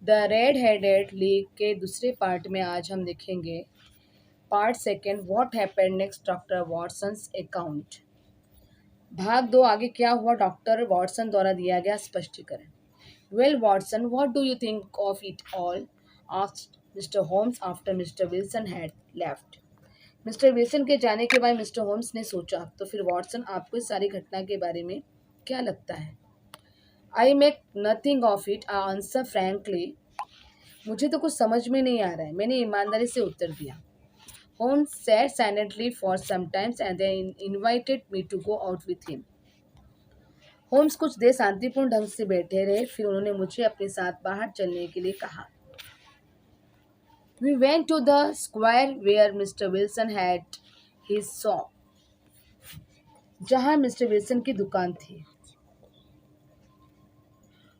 The red headed league के दूसरे part में आज हम देखेंगे part second, what happened next doctor Watson's account. भाग दो, आगे क्या हुआ डॉक्टर वॉटसन द्वारा दिया गया स्पष्टीकरण। Well Watson, what do you think of it all, asked mister Holmes after mister Wilson had left. Mister Wilson के जाने के बाद मिस्टर होम्स ने सोचा, तो फिर वॉटसन आपको इस सारी घटना के बारे में क्या लगता है। I make nothing of it, I answer frankly. मुझे तो कुछ समझ में नहीं आ रहा है, मैंने ईमानदारी से उत्तर दिया। Holmes sat silently for some time and then invited me to go out with him. Holmes कुछ देर शांतिपूर्ण ढंग से बैठे रहे, फिर उन्होंने मुझे अपने साथ बाहर चलने के लिए कहा। We went to the square where Mr. Wilson had his shop. जहाँ मिस्टर विल्सन की दुकान थी,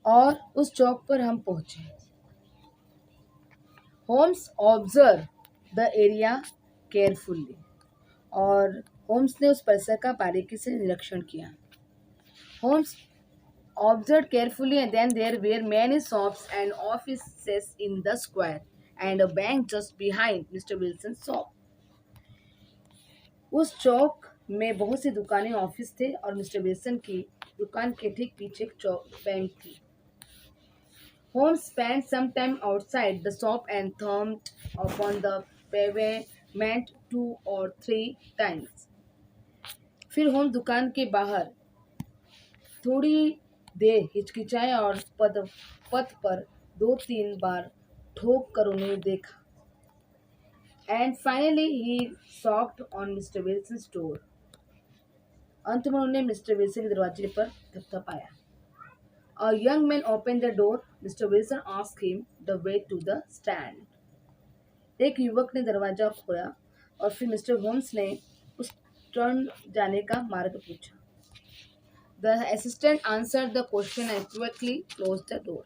और उस चौक पर हम पहुंचे। Holmes observe the area carefully, और होम्स ने उस परिसर का बारीकी से निरीक्षण किया। Holmes observed carefully, and then there were many shops and offices in the square and a bank just behind Mr. Wilson's shop. उस चौक में बहुत सी दुकानें, ऑफिस थे और मिस्टर विल्सन की दुकान के ठीक पीछे एक चौक बैंक थी। Holmes spent some time outside the shop and thumped upon the pavement 2 or 3 times. फिर होम्स दुकान के बाहर थोड़ी देर हिचकिचाए और पथ पर 2-3 बार ठोक कर उन्हें देखा। And finally he socked on mister Wilson door. अंत में उन्होंने मिस्टर विल्सन के दरवाजे पर थपथपाया। A young man open the door, mister Wilson asked him the way to the stand. एक युवक ने दरवाजा खोला और फिर मिस्टर होम्स ने उस टर्न जाने का मार्ग पूछा। The assistant answered the question and quickly closed the door.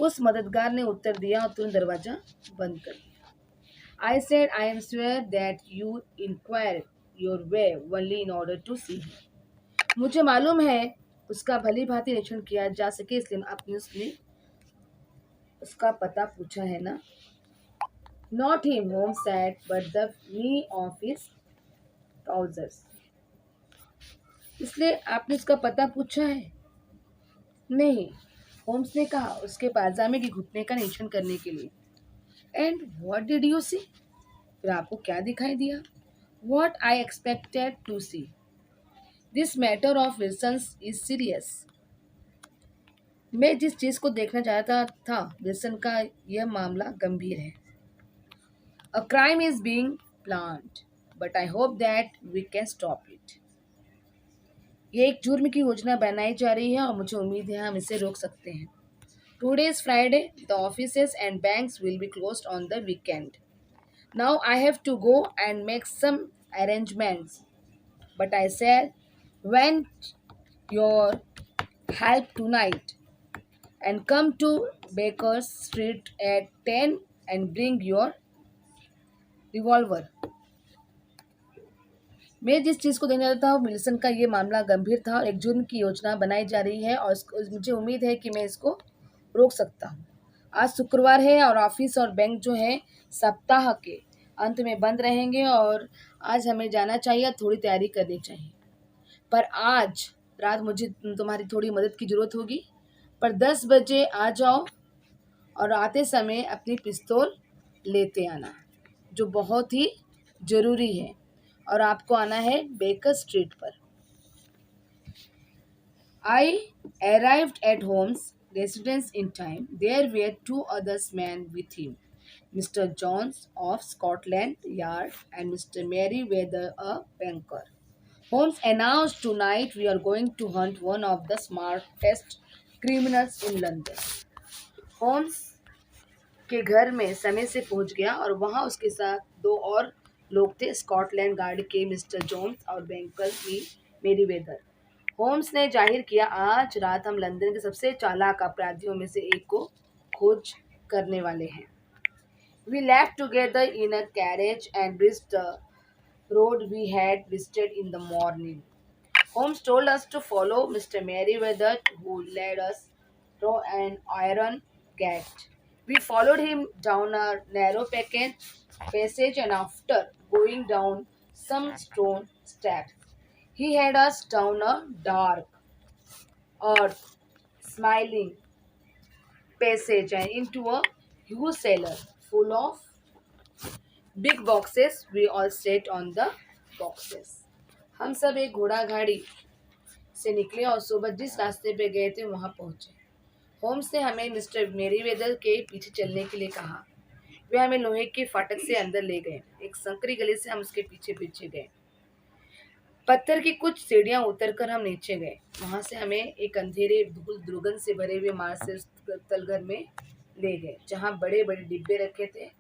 उस मददगार ने उत्तर दिया और तुरंत दरवाजा बंद कर दिया। I said, I am sure that you inquired your way only in order to see him. मुझे मालूम है उसका भली भांति निरीक्षण किया जा सके, इसलिए आपने उसका पता पूछा है ना। Not him, Holmes said, but the knee of his trousers. इसलिए आपने उसका पता पूछा है? नहीं, होम्स ने कहा, उसके पायजामे के घुटने का निरीक्षण करने के लिए। And what did you see? फिर आपको क्या दिखाई दिया? What I expected to see. This matter of Wilson's is serious. मैं जिस चीज को देखना चाहता था, विल्सन का यह मामला गंभीर है। A crime is being planned, but I hope that we can stop it. ये एक जुर्म की योजना बनाई जा रही है और मुझे उम्मीद है हम इसे रोक सकते हैं। Today is Friday. The offices and banks will be closed on the weekend. Now I have to go and make some arrangements. But I said, want your help tonight and come to Baker Street at 10 and bring your revolver. मैं जिस चीज़ को देखने जाता हूँ, Wilson का ये मामला गंभीर था और एक जुर्म की योजना बनाई जा रही है और मुझे उम्मीद है कि मैं इसको रोक सकता हूँ। आज शुक्रवार है और ऑफिस और बैंक जो है सप्ताह के अंत में बंद रहेंगे और आज हमें जाना चाहिए, थोड़ी तैयारी करनी चाहिए। पर आज रात मुझे तुम्हारी थोड़ी मदद की ज़रूरत होगी। पर 10 बजे आ जाओ और आते समय अपनी पिस्तौल लेते आना, जो बहुत ही ज़रूरी है, और आपको आना है बेकर स्ट्रीट पर। I arrived at Holmes' residence in time. There were 2 other men with him, Mr. Jones of Scotland Yard and Mr. Merriweather, a banker. Holmes announced, tonight we are going to hunt one of the smartest criminals in London. Holmes के घर में समय से पहुंच गया और वहां उसके साथ 2 और लोग थे, स्कॉटलैंड गार्ड के मिस्टर जोन्स और बैंकर की मेरीवेदर। होम्स ने जाहिर किया, आज रात हम लंदन के सबसे चालाक अपराधियों में से एक को खोज करने वाले हैं। We left together in a carriage and reached the road we had visited in the morning. Holmes told us to follow Mr. Merriweather, who led us through an iron cat. We followed him down a narrow passage, and after going down some stone steps, he had us down a dark, earth smiling passage and into a huge cellar full of big boxes. We all sat on the boxes. हम सब एक घोड़ा गाड़ी से निकले और सुबह जिस रास्ते पे गए थे वहां पहुंचे। होम्स ने हमें मिस्टर मेरीवेदर के पीछे चलने के लिए कहा। वे हमें लोहे के फाटक से अंदर ले गए। एक संकरी गली से हम उसके पीछे पीछे गए। पत्थर की कुछ सीढ़ियां उतरकर हम नीचे गए। वहां से हमें एक अंधेरे धूल दुर्गंध से भरे हुए मार्शल तलघर में ले गए, जहां बड़े बड़े डिब्बे रखे थे